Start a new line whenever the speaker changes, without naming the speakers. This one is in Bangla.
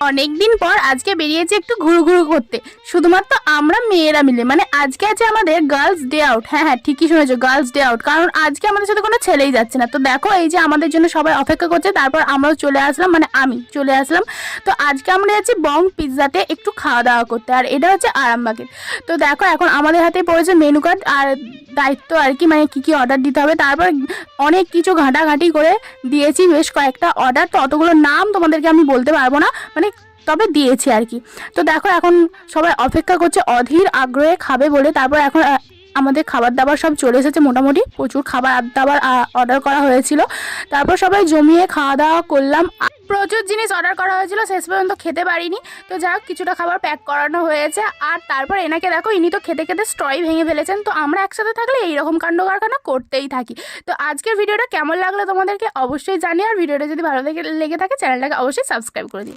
অনেকদিন পর আজকে বেরিয়েছি একটু ঘুরু ঘুরু করতে, শুধুমাত্র আমরা মেয়েরা মিলে। মানে আজকে আছে আমাদের গার্লস ডে আউট। হ্যাঁ হ্যাঁ, ঠিকই শুনেছো, গার্লস ডে আউট। কারণ আজকে আমাদের সাথে কোনো ছেলেই যাচ্ছে না। তো দেখো, এই যে আমাদের জন্য সবাই অপেক্ষা করছে, তারপর আমরাও চলে আসলাম, মানে আমি চলে আসলাম। তো আজকে আমরা যাচ্ছি বং পিৎজাতে একটু খাওয়া দাওয়া করতে, আর এটা হচ্ছে আরামবাগের। তো দেখো, এখন আমাদের হাতে পড়েছে মেনু কার্ড আর দায়িত্ব আর কি, মানে কি কি অর্ডার দিতে হবে। তারপর অনেক কিছু ঘাঁটাঘাঁটি করে দিয়েছি বেশ কয়েকটা অর্ডার। তো অতগুলো নাম তোমাদেরকে আমি বলতে পারবো না, মানে তবে দিয়েছি আর কি। তো দেখো, এখন সবাই অপেক্ষা করছে অধীর আগ্রহে খাবে বলে। তারপর এখন আমাদের খাবার দাবার সব চলে এসেছে, মোটামুটি প্রচুর খাবার দাবার অর্ডার করা হয়েছিল। তারপর সবাই জমিয়ে খাওয়া দাওয়া করলাম। প্রচুর জিনিস অর্ডার করা হয়েছিল, শেষ পর্যন্ত খেতে পারিনি। তো যাক, কিছুটা খাবার প্যাক করানো হয়েছে। আর তারপর এনাকে দেখো, ইনি তো খেতে খেতে স্ট্রই ভেঙে ফেলেছেন। তো আমরা একসাথে থাকলে এইরকম কাণ্ড কারখানা করতেই থাকি। তো আজকের ভিডিওটা কেমন লাগলো তোমাদেরকে অবশ্যই জানিও, আর ভিডিওটা যদি ভালো লেগে থাকে চ্যানেলটাকে অবশ্যই সাবস্ক্রাইব করে দিই।